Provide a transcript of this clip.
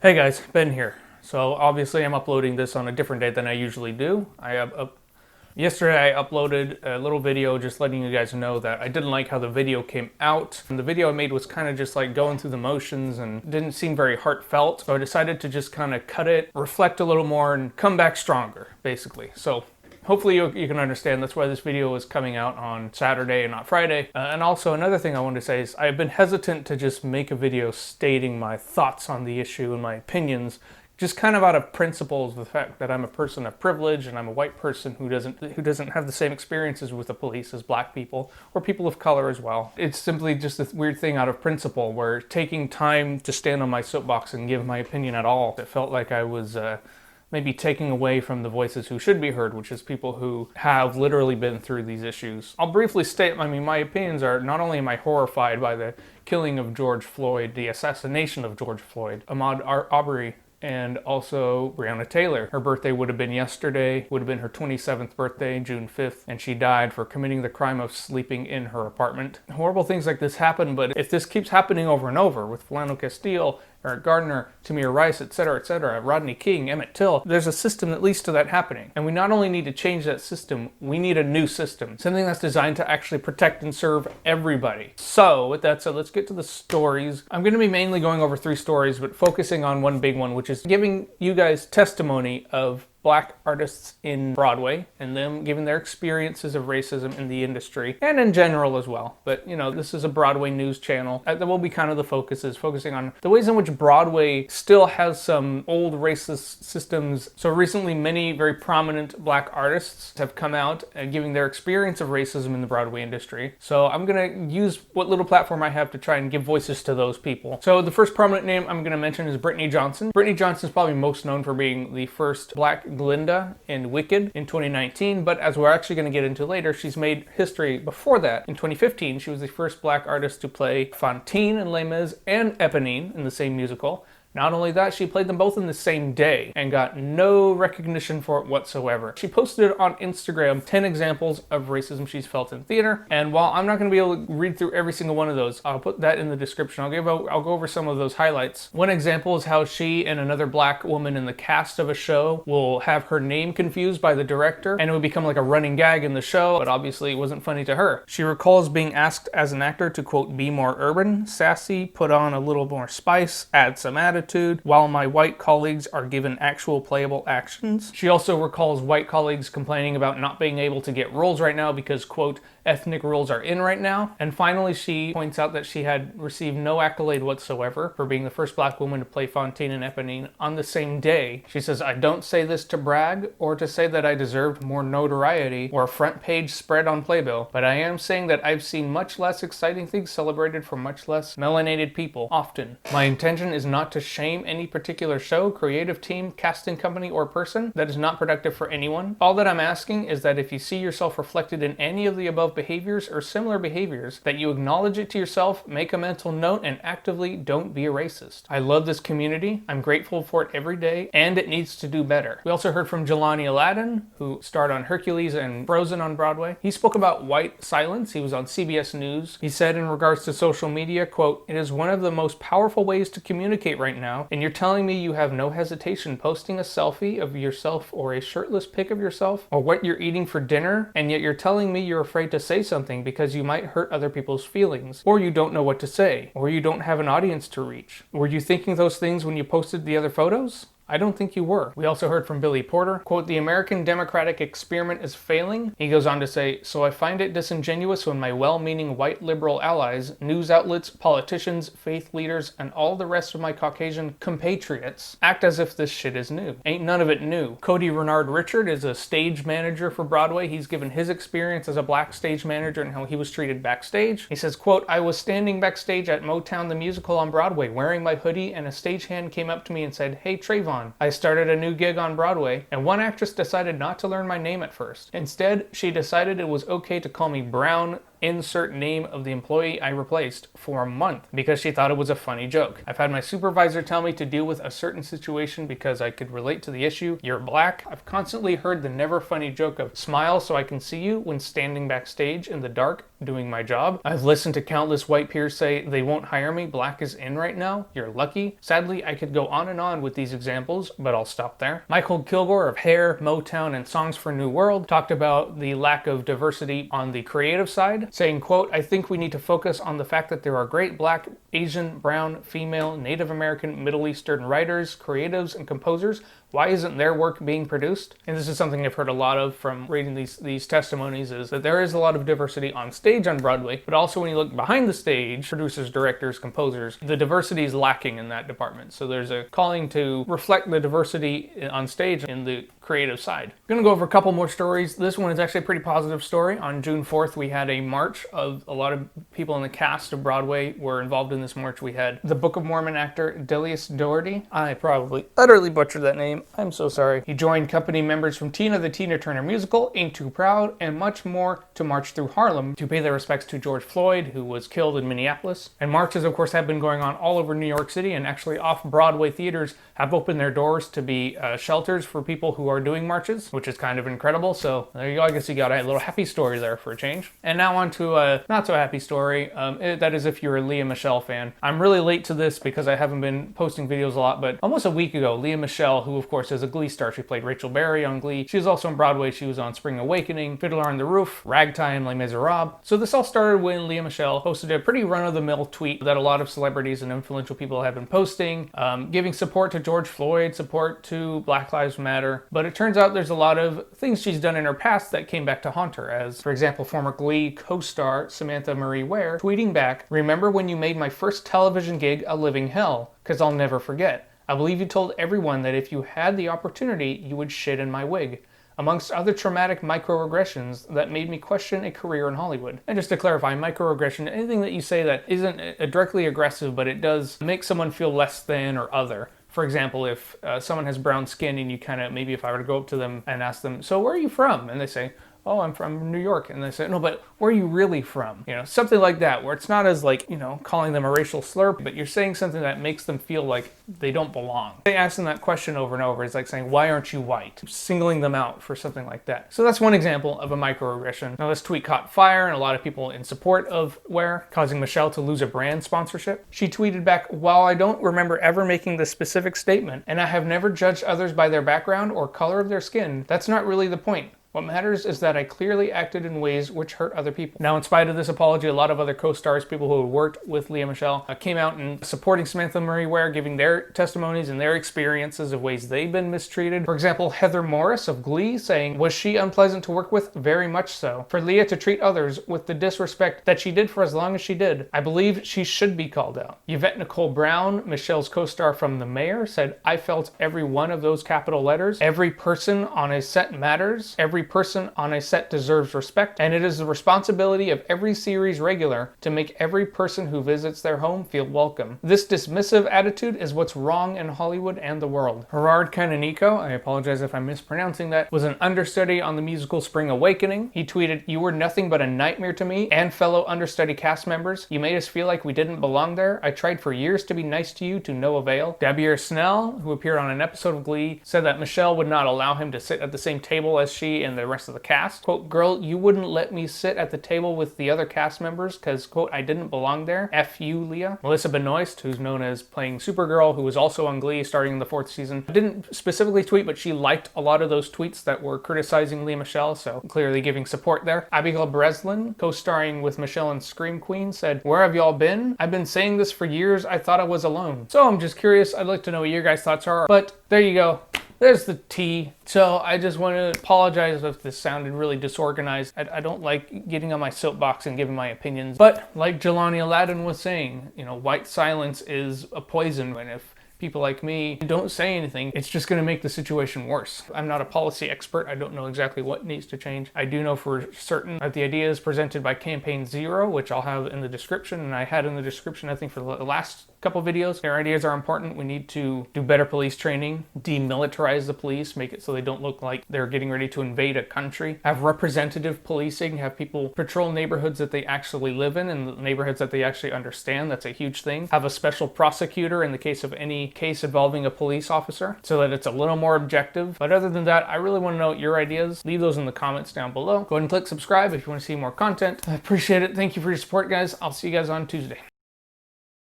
Hey guys, Ben here. So obviously I'm uploading this on a different day than I usually do. Yesterday I uploaded a little video just letting you guys know that I didn't like how the video came out. And the video I made was kind of just like going through the motions and didn't seem very heartfelt. So I decided to just kind of cut it, reflect a little more, and come back stronger, basically. So hopefully you can understand that's why this video is coming out on Saturday and not Friday. And also another thing I wanted to say is I've been hesitant to just make a video stating my thoughts on the issue and my opinions, just kind of out of principles, the fact that I'm a person of privilege and I'm a white person who doesn't have the same experiences with the police as black people or people of color as well. It's simply just a weird thing out of principle where taking time to stand on my soapbox and give my opinion at all, it felt like I was maybe taking away from the voices who should be heard, which is people who have literally been through these issues. I'll briefly state, my opinions are, not only am I horrified by the killing of George Floyd, the assassination of George Floyd, Ahmaud Arbery, and also Breonna Taylor. Her birthday would have been yesterday, would have been her 27th birthday, June 5th, and she died for committing the crime of sleeping in her apartment. Horrible things like this happen, but if this keeps happening over and over with Philando Castile, Eric Gardner, Tamir Rice, etc., Rodney King, Emmett Till, there's a system that leads to that happening. And we not only need to change that system, we need a new system. Something that's designed to actually protect and serve everybody. So, with that said, let's get to the stories. I'm going to be mainly going over 3 stories, but focusing on one big one, which is giving you guys testimony of black artists in Broadway and them giving their experiences of racism in the industry and in general as well. But this is a Broadway news channel. That will be kind of the focusing on the ways in which Broadway still has some old racist systems. So recently many very prominent black artists have come out giving their experience of racism in the Broadway industry. So I'm going to use what little platform I have to try and give voices to those people. So the first prominent name I'm going to mention is Brittney Johnson. Brittney Johnson is probably most known for being the first black Glinda in Wicked in 2019, but as we're actually going to get into later, she's made history before that. In 2015, she was the first black artist to play Fantine in Les Mis and Eponine in the same musical. Not only that, she played them both in the same day and got no recognition for it whatsoever. She posted on Instagram 10 examples of racism she's felt in theater, and while I'm not going to be able to read through every single one of those, I'll put that in the description. I'll go over some of those highlights. One example is how she and another black woman in the cast of a show will have her name confused by the director, and it would become like a running gag in the show, but obviously it wasn't funny to her. She recalls being asked as an actor to, quote, be more urban, sassy, put on a little more spice, add some attitude, while my white colleagues are given actual playable actions. She also recalls white colleagues complaining about not being able to get roles right now because, quote, ethnic roles are in right now. And finally, she points out that she had received no accolade whatsoever for being the first black woman to play Fantine and Eponine on the same day. She says, I don't say this to brag or to say that I deserved more notoriety or a front page spread on Playbill, but I am saying that I've seen much less exciting things celebrated for much less melanated people, often. My intention is not to shame any particular show, creative team, casting company, or person. That is not productive for anyone. All that I'm asking is that if you see yourself reflected in any of the above behaviors or similar behaviors, that you acknowledge it to yourself, make a mental note, and actively don't be a racist. I love this community. I'm grateful for it every day, and it needs to do better. We also heard from Jelani Azad, who starred on Hercules and Frozen on Broadway. He spoke about white silence. He was on CBS News. He said in regards to social media, quote, it is one of the most powerful ways to communicate right now, and you're telling me you have no hesitation posting a selfie of yourself or a shirtless pic of yourself or what you're eating for dinner, and yet you're telling me you're afraid to say something because you might hurt other people's feelings, or you don't know what to say, or you don't have an audience to reach. Were you thinking those things when you posted the other photos? I don't think you were. We also heard from Billy Porter, quote, the American democratic experiment is failing. He goes on to say, so I find it disingenuous when my well-meaning white liberal allies, news outlets, politicians, faith leaders, and all the rest of my Caucasian compatriots act as if this shit is new. Ain't none of it new. Cody Renard Richard is a stage manager for Broadway. He's given his experience as a black stage manager and how he was treated backstage. He says, quote, I was standing backstage at Motown the Musical on Broadway wearing my hoodie, and a stagehand came up to me and said, hey Trayvon, I started a new gig on Broadway, and one actress decided not to learn my name at first. Instead, she decided it was okay to call me brown, insert name of the employee I replaced for a month because she thought it was a funny joke. I've had my supervisor tell me to deal with a certain situation because I could relate to the issue. You're black. I've constantly heard the never funny joke of smile so I can see you when standing backstage in the dark doing my job. I've listened to countless white peers say they won't hire me. Black is in right now. You're lucky. Sadly, I could go on and on with these examples, but I'll stop there. Michael Kilgore of Hair, Motown, and Songs for a New World talked about the lack of diversity on the creative side, saying, quote, I think we need to focus on the fact that there are great black, Asian, brown, female, Native American, Middle Eastern writers, creatives, and composers. Why isn't their work being produced? And this is something I've heard a lot of from reading these testimonies, is that there is a lot of diversity on stage on Broadway, but also when you look behind the stage, producers, directors, composers, the diversity is lacking in that department. So there's a calling to reflect the diversity on stage in the creative side. I'm gonna go over a couple more stories. This one is actually a pretty positive story. On June 4th, we had a march of a lot of people in the cast of Broadway were involved in this march. We had the Book of Mormon actor Delius Doherty. I probably utterly butchered that name. I'm so sorry. He joined company members from Tina the Tina Turner musical, Ain't Too Proud, and much more to march through Harlem to pay their respects to George Floyd, who was killed in Minneapolis. And marches, of course, have been going on all over New York City, and actually off-Broadway theaters have opened their doors to be shelters for people who are doing marches, which is kind of incredible. So there you go. I guess you got a little happy story there for a change. And now on to a not so happy story. That is if you're a Lea Michele fan. I'm really late to this because I haven't been posting videos a lot, but almost a week ago, Lea Michele, who of course is a Glee star, she played Rachel Berry on Glee. She was also on Broadway. She was on Spring Awakening, Fiddler on the Roof, Ragtime, Les Miserables. So this all started when Lea Michele posted a pretty run-of-the-mill tweet that a lot of celebrities and influential people have been posting, giving support to George Floyd, support to Black Lives Matter. But it turns out there's a lot of things she's done in her past that came back to haunt her, as, for example, former Glee co-star Samantha Marie Ware tweeting back, remember when you made my first television gig a living hell? Because I'll never forget. I believe you told everyone that if you had the opportunity, you would shit in my wig. Amongst other traumatic microaggressions that made me question a career in Hollywood. And just to clarify, microaggression, anything that you say that isn't directly aggressive, but it does make someone feel less than or other. For example, if someone has brown skin and you kind of, maybe if I were to go up to them and ask them, so where are you from? And they say, oh, I'm from New York. And they say, no, but where are you really from? You know, something like that, where it's not as like, you know, calling them a racial slur, but you're saying something that makes them feel like they don't belong. They ask them that question over and over. It's like saying, why aren't you white? Singling them out for something like that. So that's one example of a microaggression. Now this tweet caught fire and a lot of people in support of Ware, causing Michelle to lose a brand sponsorship. She tweeted back, while I don't remember ever making this specific statement, and I have never judged others by their background or color of their skin, that's not really the point. What matters is that I clearly acted in ways which hurt other people. Now, in spite of this apology, a lot of other co-stars, people who had worked with Lea Michele, came out and supporting Samantha Marie Ware, giving their testimonies and their experiences of ways they've been mistreated. For example, Heather Morris of Glee saying, was she unpleasant to work with? Very much so. For Lea to treat others with the disrespect that she did for as long as she did, I believe she should be called out. Yvette Nicole Brown, Michelle's co-star from The Mayor, said, I felt every one of those capital letters. Every person on a set matters. Every person on a set deserves respect, and it is the responsibility of every series regular to make every person who visits their home feel welcome. This dismissive attitude is what's wrong in Hollywood and the world. Gerard Canonico, I apologize if I'm mispronouncing that, was an understudy on the musical Spring Awakening. He tweeted, you were nothing but a nightmare to me and fellow understudy cast members. You made us feel like we didn't belong there. I tried for years to be nice to you to no avail. Dabier Snell, who appeared on an episode of Glee, said that Michelle would not allow him to sit at the same table as she and the rest of the cast. Quote, girl, you wouldn't let me sit at the table with the other cast members because, quote, I didn't belong there. F you, Lea. Melissa Benoist, who's known as playing Supergirl, who was also on Glee starting in the 4th season, didn't specifically tweet, but she liked a lot of those tweets that were criticizing Lea Michele, so clearly giving support there. Abigail Breslin, co-starring with Michelle in Scream Queen, said, where have y'all been? I've been saying this for years. I thought I was alone. So I'm just curious. I'd like to know what your guys' thoughts are, but there you go. There's the tea. So I just want to apologize if this sounded really disorganized. I don't like getting on my soapbox and giving my opinions. But like Jelani Azad was saying, you know, white silence is a poison. And if people like me don't say anything, it's just going to make the situation worse. I'm not a policy expert. I don't know exactly what needs to change. I do know for certain that the ideas presented by Campaign Zero, which I'll have in the description, and I had in the description, I think, for the last couple videos. Their ideas are important. We need to do better police training, demilitarize the police, make it so they don't look like they're getting ready to invade a country, have representative policing, have people patrol neighborhoods that they actually live in and neighborhoods that they actually understand. That's a huge thing. Have a special prosecutor in the case of any case involving a police officer so that it's a little more objective. But other than that, I really want to know your ideas. Leave those in the comments down below. Go ahead and click subscribe if you want to see more content. I appreciate it. Thank you for your support, guys. I'll see you guys on Tuesday.